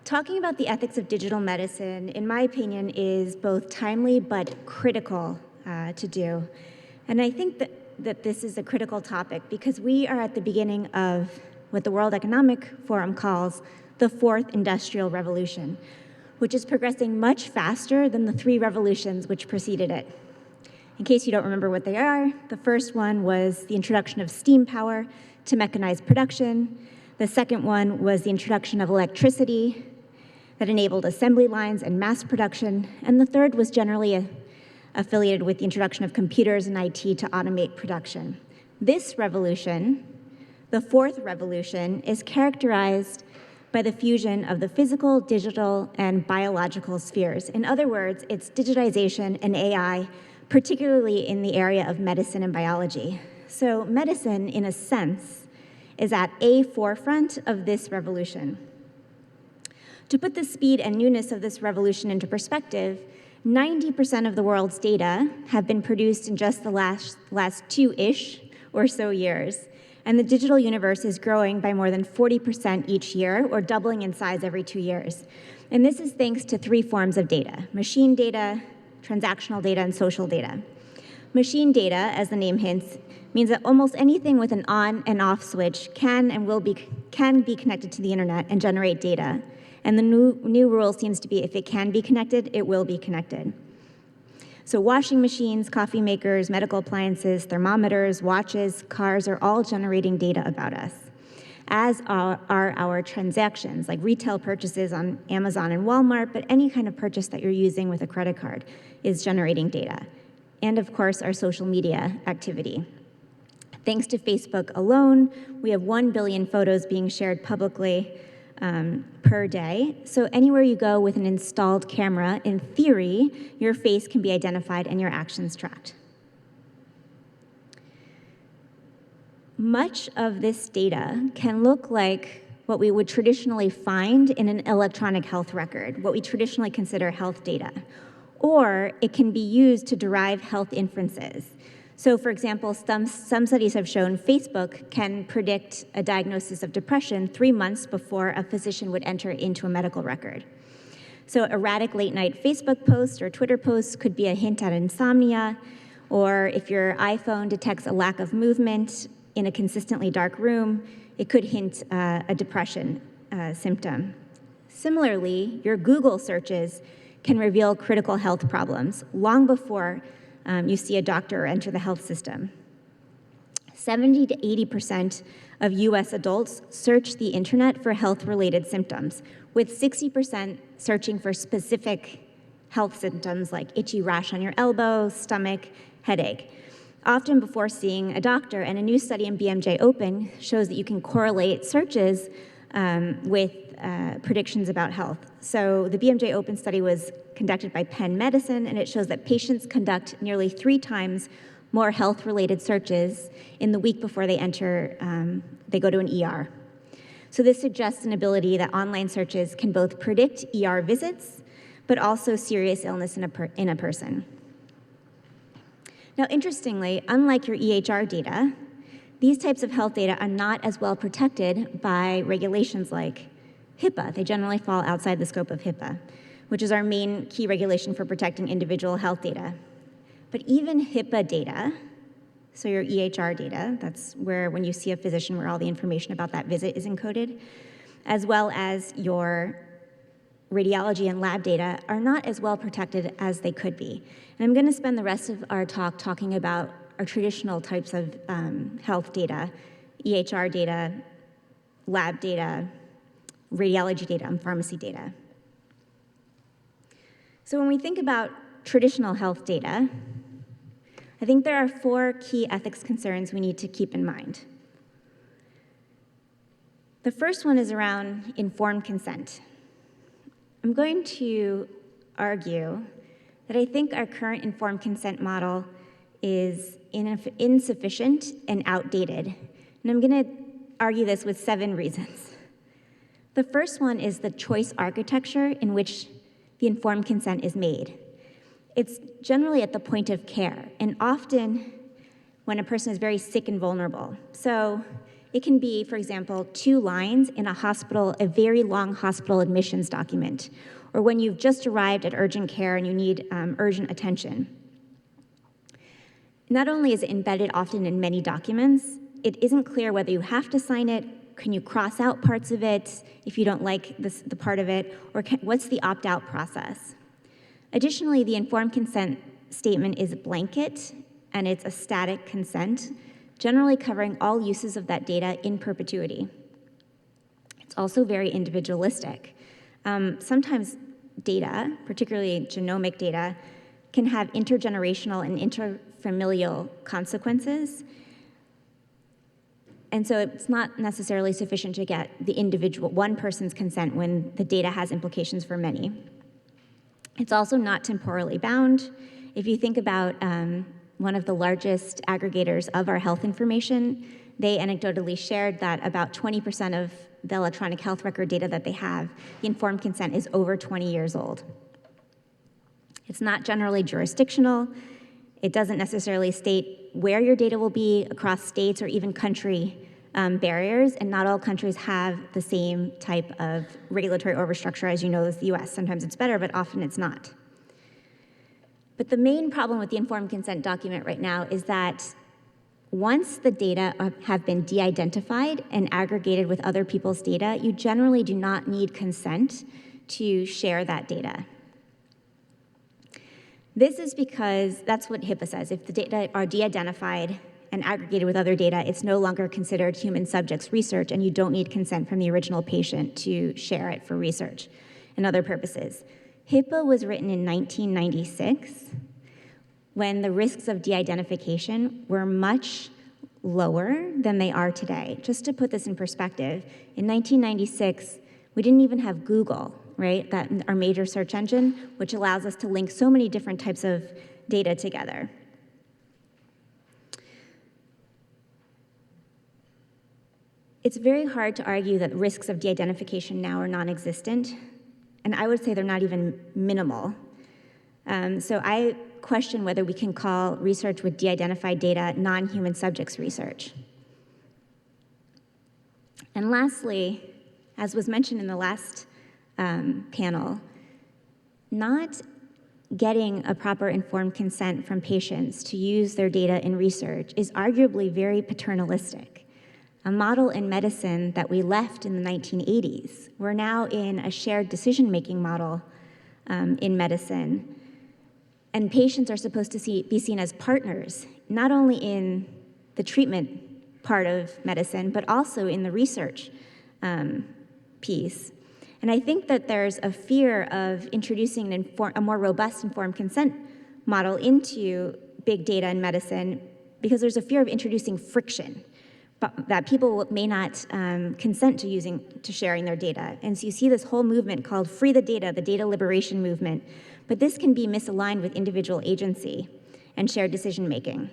Talking about the ethics of digital medicine, in my opinion, is both timely but critical to do. And I think that this is a critical topic because we are at the beginning of what the World Economic Forum calls the fourth industrial revolution, which is progressing much faster than the three revolutions which preceded it. In case you don't remember what they are, the first one was the introduction of steam power to mechanize production. The second one was the introduction of electricity that enabled assembly lines and mass production. And the third was generally affiliated with the introduction of computers and IT to automate production. This revolution, the fourth revolution, is characterized by the fusion of the physical, digital, and biological spheres. In other words, it's digitization and AI, particularly in the area of medicine and biology. So medicine, in a sense, is at a forefront of this revolution. To put the speed and newness of this revolution into perspective, 90% of the world's data have been produced in just the last two-ish or so years. And the digital universe is growing by more than 40% each year, or doubling in size every 2 years. And this is thanks to three forms of data: machine data, transactional data, and social data. Machine data, as the name hints, means that almost anything with an on and off switch can be connected to the internet and generate data. And the new rule seems to be if it can be connected, it will be connected. So washing machines, coffee makers, medical appliances, thermometers, watches, cars are all generating data about us, as are our transactions, like retail purchases on Amazon and Walmart, but any kind of purchase that you're using with a credit card is generating data. And of course, our social media activity. Thanks to Facebook alone, we have 1 billion photos being shared publicly per day. So anywhere you go with an installed camera, in theory, your face can be identified and your actions tracked. Much of this data can look like what we would traditionally find in an electronic health record, what we traditionally consider health data, or it can be used to derive health inferences. So for example, some studies have shown Facebook can predict a diagnosis of depression 3 months before a physician would enter into a medical record. So erratic late-night Facebook posts or Twitter posts could be a hint at insomnia, or if your iPhone detects a lack of movement in a consistently dark room, it could hint a depression symptom. Similarly, your Google searches can reveal critical health problems long before you see a doctor or enter the health system. 70 to 80% of US adults search the internet for health-related symptoms, with 60% searching for specific health symptoms like itchy rash on your elbow, stomach, headache, often before seeing a doctor. And a new study in BMJ Open shows that you can correlate searches with predictions about health. So the BMJ Open study was conducted by Penn Medicine, and it shows that patients conduct nearly 3 times more health-related searches in the week before they go to an ER. So this suggests an ability that online searches can both predict ER visits, but also serious illness in a person. Now, interestingly, unlike your EHR data, these types of health data are not as well protected by regulations like HIPAA. They generally fall outside the scope of HIPAA, which is our main key regulation for protecting individual health data. But even HIPAA data, so your EHR data, that's where when you see a physician where all the information about that visit is encoded, as well as your radiology and lab data are not as well protected as they could be. And I'm gonna spend the rest of our talk talking about our traditional types of health data, EHR data, lab data, radiology data, and pharmacy data. So when we think about traditional health data, I think there are 4 key ethics concerns we need to keep in mind. The first one is around informed consent. I'm going to argue that I think our current informed consent model is insufficient and outdated. And I'm going to argue this with 7 reasons. The first one is the choice architecture in which the informed consent is made. It's generally at the point of care, and often when a person is very sick and vulnerable. So it can be, for example, 2 lines in a very long hospital admissions document, or when you've just arrived at urgent care and you need urgent attention. Not only is it embedded often in many documents, it isn't clear whether you have to sign it. Can you cross out parts of it if you don't like the part of it, or what's the opt-out process? Additionally, the informed consent statement is blanket, and it's a static consent, generally covering all uses of that data in perpetuity. It's also very individualistic. Sometimes data, particularly genomic data, can have intergenerational and interfamilial consequences. And so it's not necessarily sufficient to get the individual, one person's consent when the data has implications for many. It's also not temporally bound. If you think about one of the largest aggregators of our health information, they anecdotally shared that about 20% of the electronic health record data that they have, the informed consent is over 20 years old. It's not generally jurisdictional. It doesn't necessarily state where your data will be across states or even country barriers, and not all countries have the same type of regulatory overstructure as as the US. Sometimes it's better, but often it's not. But the main problem with the informed consent document right now is that once the data have been de-identified and aggregated with other people's data, you generally do not need consent to share that data. This is because that's what HIPAA says. If the data are de-identified and aggregated with other data, it's no longer considered human subjects research, and you don't need consent from the original patient to share it for research and other purposes. HIPAA was written in 1996 when the risks of de-identification were much lower than they are today. Just to put this in perspective, in 1996, we didn't even have Google, right? That our major search engine, which allows us to link so many different types of data together. It's very hard to argue that risks of de-identification now are non-existent, and I would say they're not even minimal. So I question whether we can call research with de-identified data non-human subjects research. And lastly, as was mentioned in the last panel, not getting a proper informed consent from patients to use their data in research is arguably very paternalistic. A model in medicine that we left in the 1980s. We're now in a shared decision-making model in medicine. And patients are supposed to be seen as partners, not only in the treatment part of medicine, but also in the research piece. And I think that there's a fear of introducing a more robust informed consent model into big data in medicine because there's a fear of introducing friction, that people may not consent to sharing their data. And so you see this whole movement called Free the Data liberation movement, but this can be misaligned with individual agency and shared decision-making.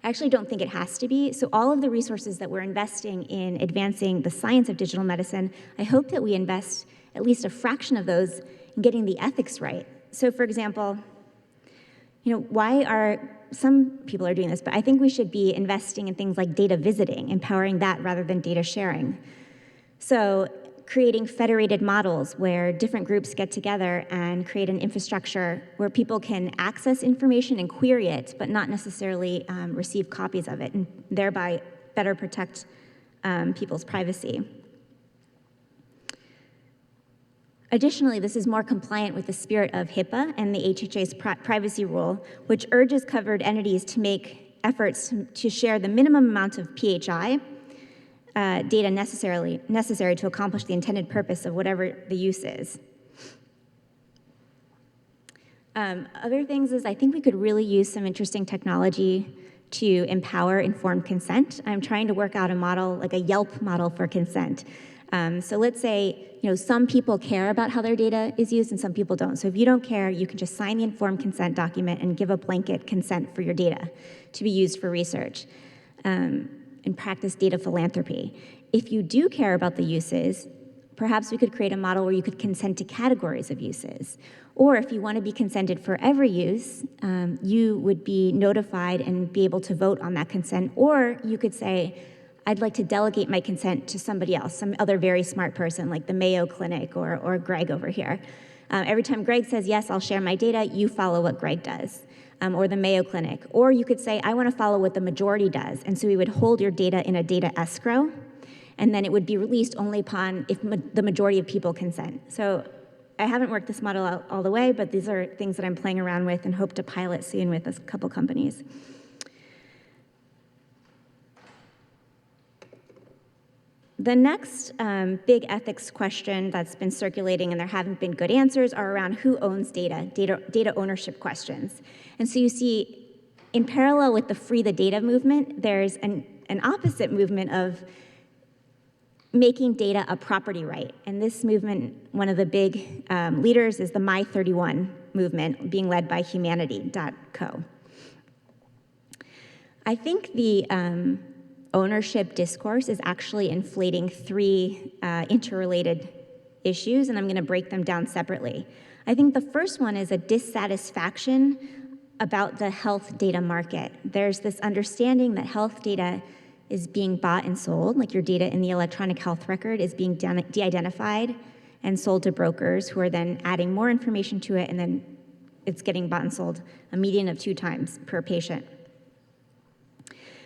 I actually don't think it has to be. So all of the resources that we're investing in advancing the science of digital medicine, I hope that we invest at least a fraction of those in getting the ethics right. So for example, some people are doing this, but I think we should be investing in things like data visiting, empowering that rather than data sharing. So creating federated models where different groups get together and create an infrastructure where people can access information and query it, but not necessarily receive copies of it, and thereby better protect people's privacy. Additionally, this is more compliant with the spirit of HIPAA and the HHA's privacy rule, which urges covered entities to make efforts to share the minimum amount of PHI data necessary to accomplish the intended purpose of whatever the use is. Other things is I think we could really use some interesting technology to empower informed consent. I'm trying to work out a model, like a Yelp model for consent. So let's say, some people care about how their data is used and some people don't. So if you don't care, you can just sign the informed consent document and give a blanket consent for your data to be used for research and practice data philanthropy. If you do care about the uses, perhaps we could create a model where you could consent to categories of uses. Or if you want to be consented for every use, you would be notified and be able to vote on that consent. Or you could say, I'd like to delegate my consent to somebody else, some other very smart person like the Mayo Clinic or Greg over here. Every time Greg says, yes, I'll share my data, you follow what Greg does, or the Mayo Clinic. Or you could say, I want to follow what the majority does. And so we would hold your data in a data escrow, and then it would be released only upon if the majority of people consent. So I haven't worked this model out all the way, but these are things that I'm playing around with and hope to pilot soon with a couple companies. The next big ethics question that's been circulating, and there haven't been good answers, are around who owns data ownership questions. And so you see, in parallel with the free the data movement, there's an opposite movement of making data a property right. And this movement, one of the big leaders is the My31 movement, being led by Humanity.co. I think the ownership discourse is actually inflating three interrelated issues, and I'm going to break them down separately. I think the first one is a dissatisfaction about the health data market. There's this understanding that health data is being bought and sold, like your data in the electronic health record is being de-identified and sold to brokers who are then adding more information to it, and then it's getting bought and sold a median of 2 times per patient.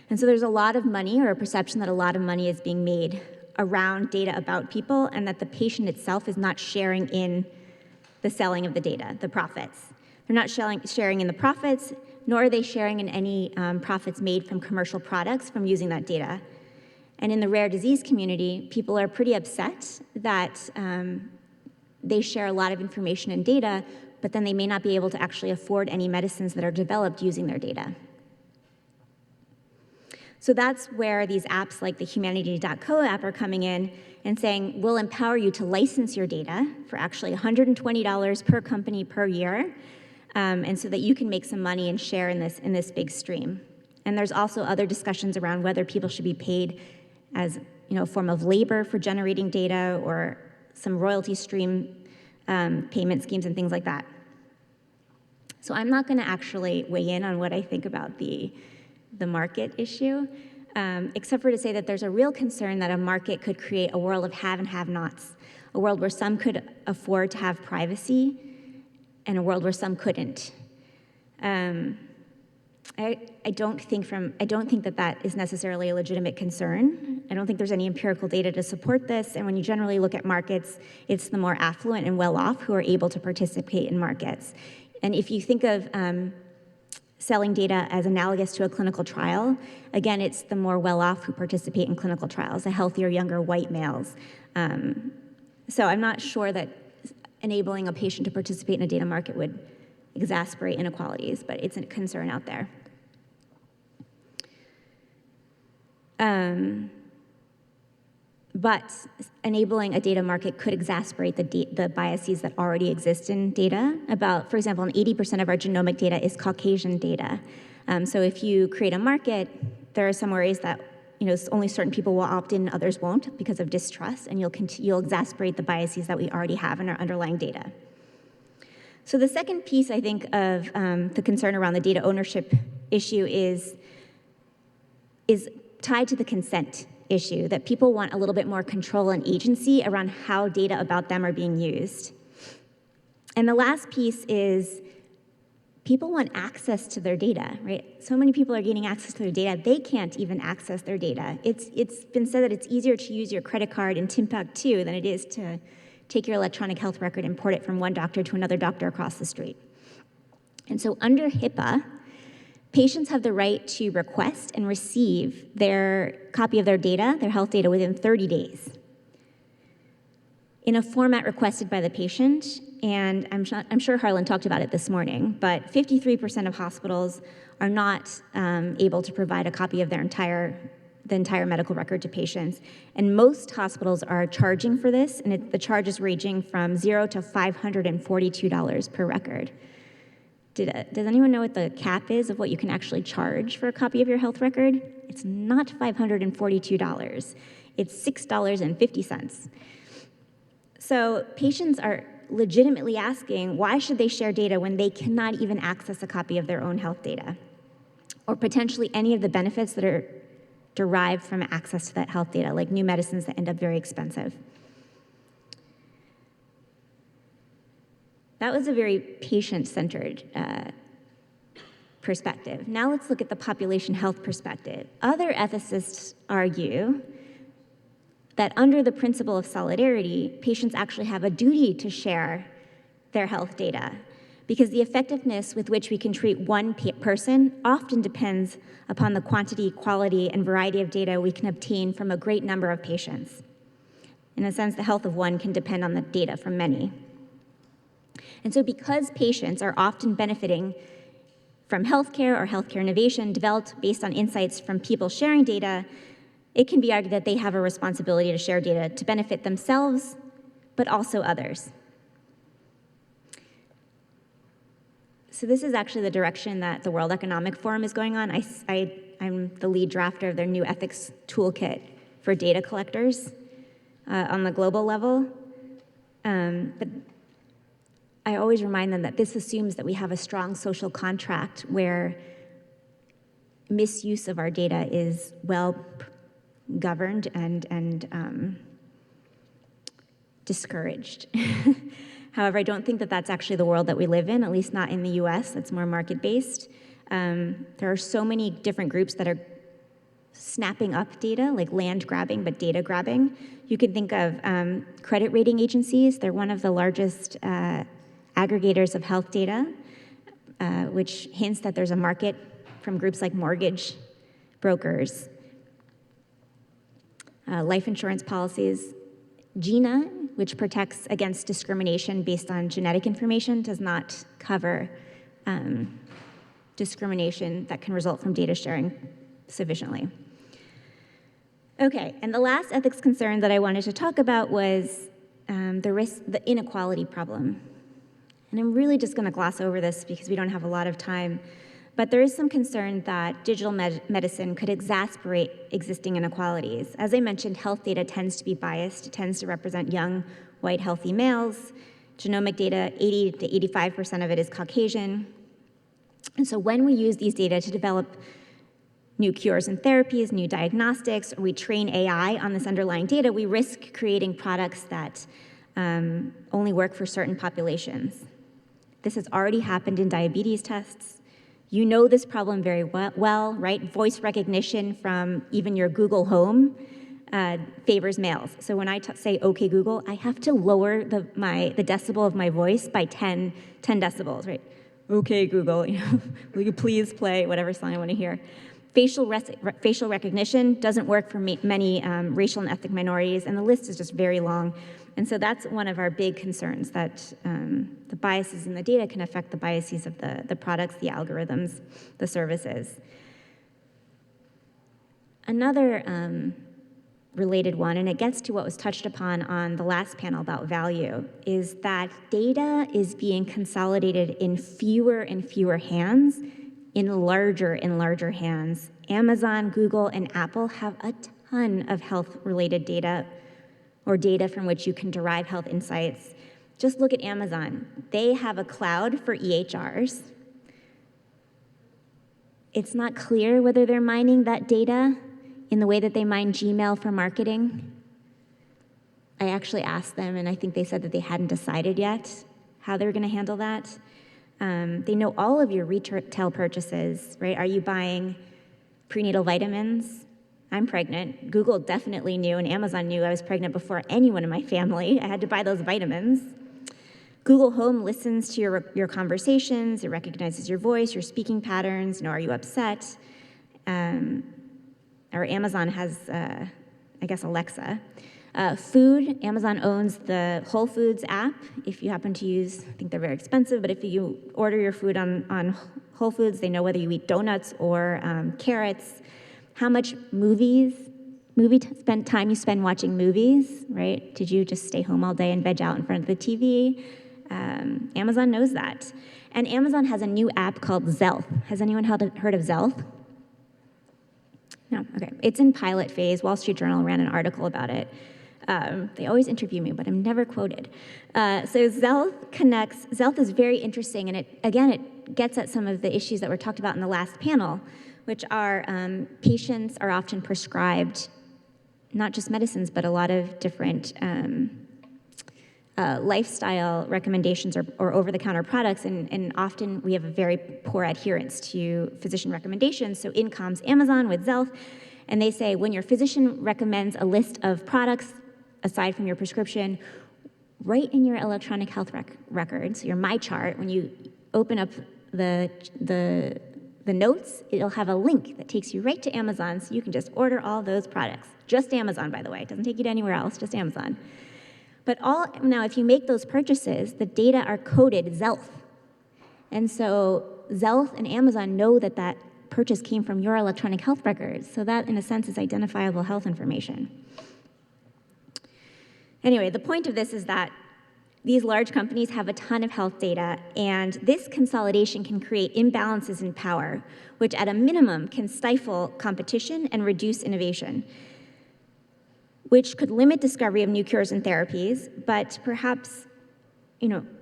And so there's a lot of money, or a perception that a lot of money is being made around data about people, and that the patient itself is not sharing in the selling of the data, the profits. They're not sharing in the profits, nor are they sharing in any profits made from commercial products from using that data. And in the rare disease community, people are pretty upset that they share a lot of information and data, but then they may not be able to actually afford any medicines that are developed using their data. So that's where these apps like the Humanity.co app are coming in and saying, we'll empower you to license your data for actually $120 per company per year, and so that you can make some money and share in this big stream. And there's also other discussions around whether people should be paid as a form of labor for generating data, or some royalty stream payment schemes and things like that. So I'm not going to actually weigh in on what I think about the market issue, except for to say that there's a real concern that a market could create a world of have and have-nots, a world where some could afford to have privacy and a world where some couldn't. I don't think that is necessarily a legitimate concern. I don't think there's any empirical data to support this, and when you generally look at markets, it's the more affluent and well-off who are able to participate in markets. And if you think of selling data as analogous to a clinical trial, again, it's the more well-off who participate in clinical trials, the healthier, younger white males. So I'm not sure that enabling a patient to participate in a data market would exacerbate inequalities, but it's a concern out there. But enabling a data market could exacerbate the biases that already exist in data. For example, 80% of our genomic data is Caucasian data. So if you create a market, there are some worries that only certain people will opt in, others won't because of distrust, and you'll exacerbate the biases that we already have in our underlying data. So the second piece, I think, of the concern around the data ownership issue is tied to the consent issue, that people want a little bit more control and agency around how data about them are being used. And the last piece is people want access to their data, right? So many people are gaining access to their data, they can't even access their data. It's been said that it's easier to use your credit card in Timbuktu than it is to take your electronic health record and port it from one doctor to another doctor across the street. And so under HIPAA, patients have the right to request and receive their copy of their data, their health data, within 30 days in a format requested by the patient. And I'm sure Harlan talked about it this morning, but 53% of hospitals are not able to provide a copy of the entire medical record to patients. And most hospitals are charging for this, and the charge is ranging from $0 to $542 per record. Does anyone know what the cap is of what you can actually charge for a copy of your health record? It's not $542. It's $6.50. So patients are legitimately asking, why should they share data when they cannot even access a copy of their own health data, or potentially any of the benefits that are derived from access to that health data, like new medicines that end up very expensive. That was a very patient-centered perspective. Now let's look at the population health perspective. Other ethicists argue that under the principle of solidarity, patients actually have a duty to share their health data, because the effectiveness with which we can treat one person often depends upon the quantity, quality, and variety of data we can obtain from a great number of patients. In a sense, the health of one can depend on the data from many. And so because patients are often benefiting from healthcare or healthcare innovation developed based on insights from people sharing data, it can be argued that they have a responsibility to share data to benefit themselves, but also others. So this is actually the direction that the World Economic Forum is going on. I'm the lead drafter of their new ethics toolkit for data collectors on the global level. But I always remind them that this assumes that we have a strong social contract where misuse of our data is well governed and discouraged. However, I don't think that that's actually the world that we live in, at least not in the US. That's more market-based. There are so many different groups that are snapping up data, like land grabbing, but data grabbing. You can think of credit rating agencies. They're one of the largest aggregators of health data, which hints that there's a market from groups like mortgage brokers, life insurance policies. GINA, which protects against discrimination based on genetic information, does not cover discrimination that can result from data sharing sufficiently. Okay, and the last ethics concern that I wanted to talk about was the inequality problem. And I'm really just going to gloss over this because we don't have a lot of time. But there is some concern that digital medicine could exacerbate existing inequalities. As I mentioned, health data tends to be biased. It tends to represent young, white, healthy males. Genomic data, 80 to 85% of it is Caucasian. And so when we use these data to develop new cures and therapies, new diagnostics, or we train AI on this underlying data, we risk creating products that only work for certain populations. This has already happened in diabetes tests. You know this problem very well, right? Voice recognition from even your Google Home favors males. So when I say, okay, Google, I have to lower the decibel of my voice by 10 decibels, right? Okay, Google, will you please play whatever song I want to hear? Facial recognition doesn't work for many racial and ethnic minorities, and the list is just very long. And so that's one of our big concerns, that the biases in the data can affect the biases of the products, the algorithms, the services. Another related one, and it gets to what was touched upon on the last panel about value, is that data is being consolidated in fewer and fewer hands, in larger and larger hands. Amazon, Google, and Apple have a ton of health-related data, or data from which you can derive health insights. Just look at Amazon. They have a cloud for EHRs. It's not clear whether they're mining that data in the way that they mine Gmail for marketing. I actually asked them, and I think they said that they hadn't decided yet how they're going to handle that. They know all of your retail purchases, right? Are you buying prenatal vitamins? I'm pregnant. Google definitely knew, and Amazon knew I was pregnant before anyone in my family. I had to buy those vitamins. Google Home listens to your conversations. It recognizes your voice, your speaking patterns. Are you upset? Or Amazon has, I guess, Alexa. Food, Amazon owns the Whole Foods app. If you happen to use, I think they're very expensive, but if you order your food on Whole Foods, they know whether you eat donuts or carrots. How much time you spend watching movies, right? Did you just stay home all day and veg out in front of the TV? Amazon knows that. And Amazon has a new app called Zelf. Has anyone heard of Zelf? No, okay. It's in pilot phase. Wall Street Journal ran an article about it. They always interview me, but I'm never quoted. So Xealth is very interesting, and it gets at some of the issues that were talked about in the last panel, which are patients are often prescribed not just medicines, but a lot of different lifestyle recommendations or over-the-counter products, and often we have a very poor adherence to physician recommendations. So in comes Amazon with Xealth, and they say when your physician recommends a list of products aside from your prescription, write in your electronic health records, your MyChart, when you open up the notes, it'll have a link that takes you right to Amazon, so you can just order all those products. Just Amazon, by the way. It doesn't take you to anywhere else, just Amazon. But now, if you make those purchases, the data are coded Xealth. And so Xealth and Amazon know that that purchase came from your electronic health records. So that, in a sense, is identifiable health information. Anyway, the point of this is that these large companies have a ton of health data, and this consolidation can create imbalances in power, which at a minimum can stifle competition and reduce innovation, which could limit discovery of new cures and therapies, but perhaps,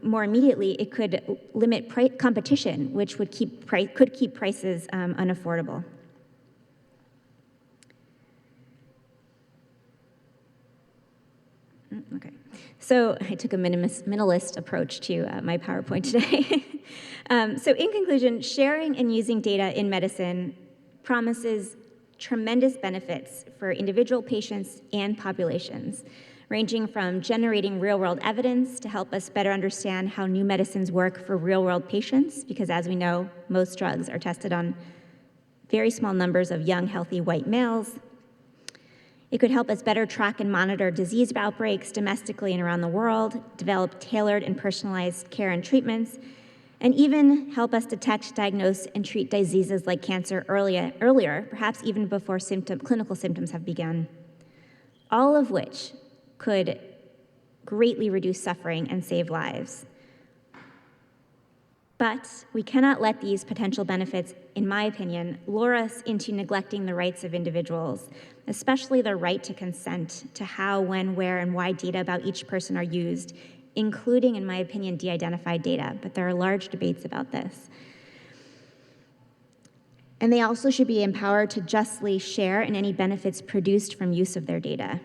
more immediately, it could limit competition, which could keep prices unaffordable. Okay, so I took a minimalist approach to my PowerPoint today. So in conclusion, sharing and using data in medicine promises tremendous benefits for individual patients and populations, ranging from generating real-world evidence to help us better understand how new medicines work for real-world patients, because as we know, most drugs are tested on very small numbers of young, healthy white males. It could help us better track and monitor disease outbreaks domestically and around the world, develop tailored and personalized care and treatments, and even help us detect, diagnose, and treat diseases like cancer earlier, perhaps even before clinical symptoms have begun, all of which could greatly reduce suffering and save lives. But we cannot let these potential benefits, in my opinion, lure us into neglecting the rights of individuals, especially the right to consent to how, when, where, and why data about each person are used, including, in my opinion, de-identified data, but there are large debates about this. And they also should be empowered to justly share in any benefits produced from use of their data.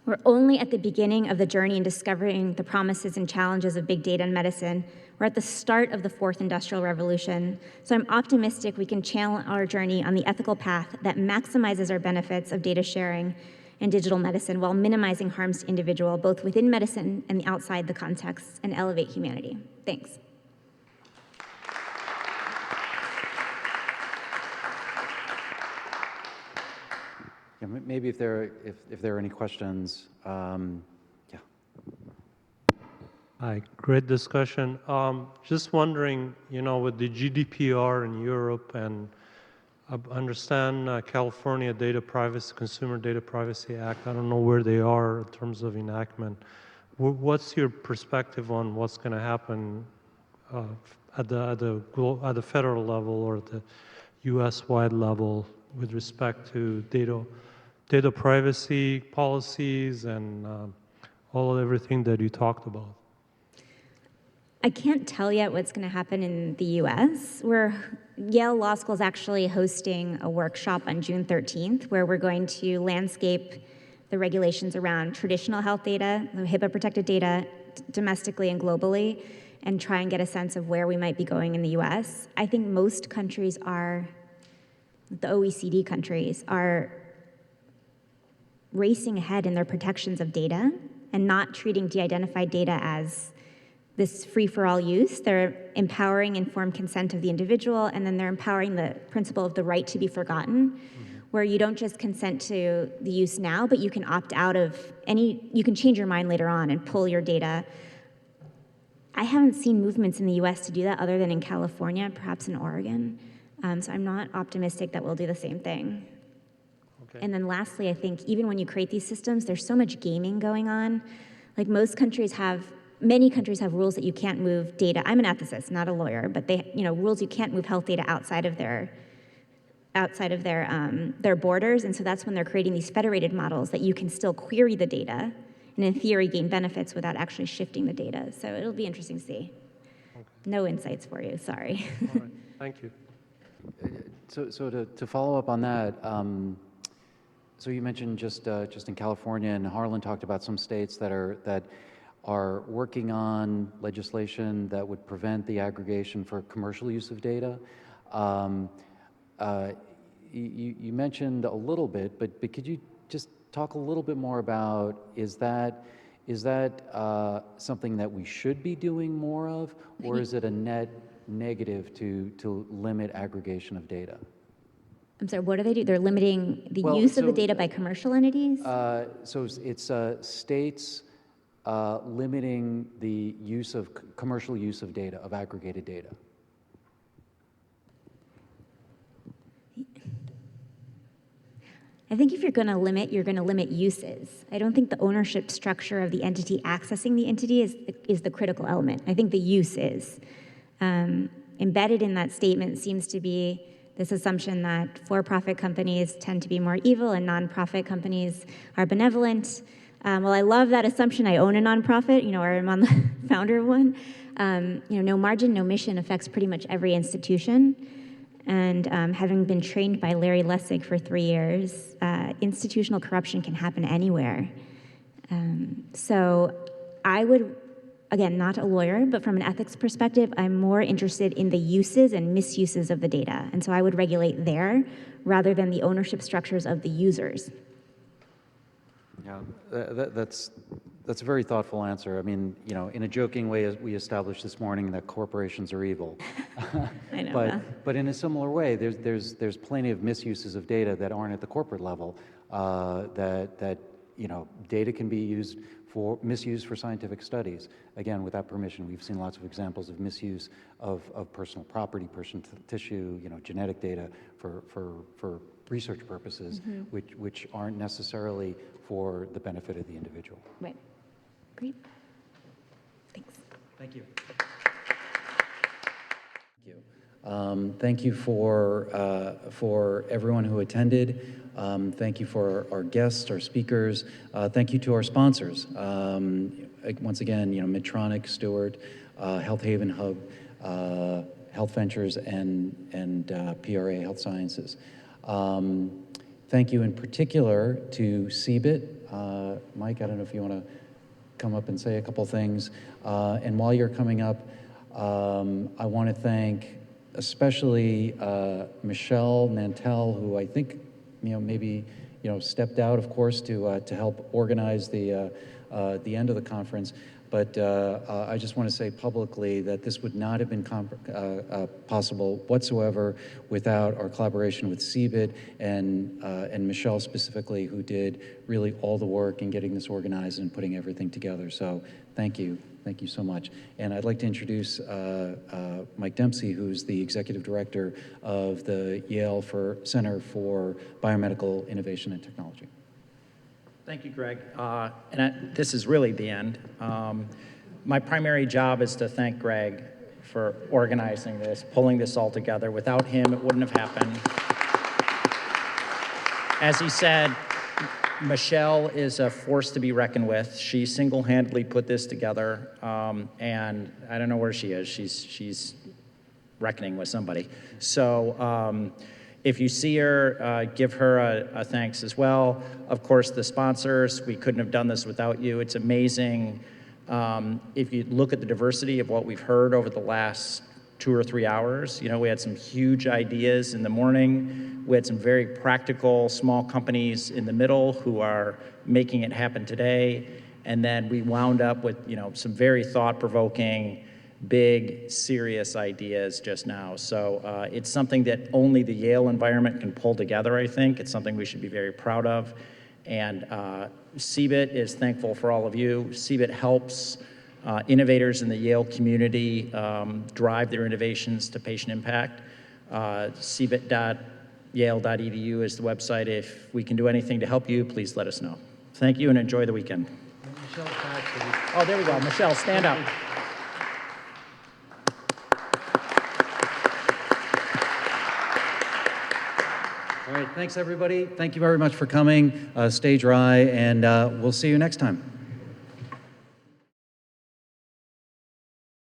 We're only at the beginning of the journey in discovering the promises and challenges of big data in medicine. We're at the start of the fourth industrial revolution, so I'm optimistic we can channel our journey on the ethical path that maximizes our benefits of data sharing and digital medicine while minimizing harms to individual, both within medicine and outside the context, and elevate humanity. Thanks. Yeah, maybe if there are any questions, yeah. Hi, great discussion. Just wondering, with the GDPR in Europe, and I understand California Consumer Data Privacy Act, I don't know where they are in terms of enactment. What's your perspective on what's going to happen at the federal level or the US-wide level with respect to data privacy policies and everything that you talked about? I can't tell yet what's going to happen in the US. Yale Law School is actually hosting a workshop on June 13th where we're going to landscape the regulations around traditional health data, the HIPAA-protected data, domestically and globally, and try and get a sense of where we might be going in the US. I think most countries the OECD countries are racing ahead in their protections of data and not treating de-identified data as this free-for-all use. They're empowering informed consent of the individual, and then they're empowering the principle of the right to be forgotten, where you don't just consent to the use now, but you can opt out of you can change your mind later on and pull your data. I haven't seen movements in the US to do that other than in California, perhaps in Oregon. So I'm not optimistic that we'll do the same thing. Okay. And then lastly, I think even when you create these systems, there's so much gaming going on. Like many countries have rules that you can't move data. I'm an ethicist, not a lawyer, but rules you can't move health data outside of outside of their borders, and so that's when they're creating these federated models that you can still query the data and in theory gain benefits without actually shifting the data. So it'll be interesting to see. Okay. No insights for you, sorry. All right, thank you. So to follow up on that, so you mentioned just in California, and Harlan talked about some states that are working on legislation that would prevent the aggregation for commercial use of data. You mentioned a little bit, but could you just talk a little bit more about, is that something that we should be doing more of, or is it a net negative to limit aggregation of data? I'm sorry, what do they do? They're limiting the Well, use of the so, data by commercial entities? So it's states limiting the use of commercial use of data, of aggregated data. I think if you're going to limit, you're going to limit uses. I don't think the ownership structure of the entity accessing the entity is the critical element. I think the use is. Embedded in that statement seems to be this assumption that for-profit companies tend to be more evil and nonprofit companies are benevolent. Well, I love that assumption. I own a nonprofit, or I'm on the founder of one. No margin, no mission affects pretty much every institution. And having been trained by Larry Lessig for 3 years, institutional corruption can happen anywhere. So I would, again, not a lawyer, but from an ethics perspective, I'm more interested in the uses and misuses of the data. And so I would regulate there rather than the ownership structures of the users. Yeah, that's a very thoughtful answer. I mean, in a joking way, we established this morning that corporations are evil. I know. But in a similar way, there's plenty of misuses of data that aren't at the corporate level. That data can be misused for scientific studies. Again, without permission. We've seen lots of examples of misuse of personal property, personal tissue, genetic data for research purposes, which aren't necessarily for the benefit of the individual. Right. Great. Thanks. Thank you. Thank you for everyone who attended. Thank you for our guests, our speakers. Thank you to our sponsors. Once again, Medtronic, Stewart, Health Haven Hub, Health Ventures, and PRA Health Sciences. Thank you in particular to CBIT. Mike, I don't know if you want to come up and say a couple things. And while you're coming up, I want to thank especially Michelle Nantel, who I think maybe stepped out, of course, to help organize the end of the conference. But I just want to say publicly that this would not have been possible whatsoever without our collaboration with CBIT and Michelle specifically, who did really all the work in getting this organized and putting everything together. So thank you. Thank you so much. And I'd like to introduce Mike Dempsey, who's the Executive Director of the Yale Center for Biomedical Innovation and Technology. Thank you, Greg. This is really the end. My primary job is to thank Greg for organizing this, pulling this all together. Without him, it wouldn't have happened. As he said, Michelle is a force to be reckoned with. She single-handedly put this together, and I don't know where she is. She's reckoning with somebody. So if you see her, give her a thanks as well. Of course, the sponsors, we couldn't have done this without you. It's amazing. If you look at the diversity of what we've heard over the last 2 or 3 hours, we had some huge ideas in the morning. We had some very practical small companies in the middle who are making it happen today. And then we wound up with, some very thought-provoking, big, serious ideas just now. So it's something that only the Yale environment can pull together, I think. It's something we should be very proud of. And CBIT is thankful for all of you. CBIT helps innovators in the Yale community drive their innovations to patient impact. cbit.yale.edu is the website. If we can do anything to help you, please let us know. Thank you and enjoy the weekend. Oh, there we go. Michelle, stand up. All right, thanks everybody. Thank you very much for coming. Stay dry, and we'll see you next time.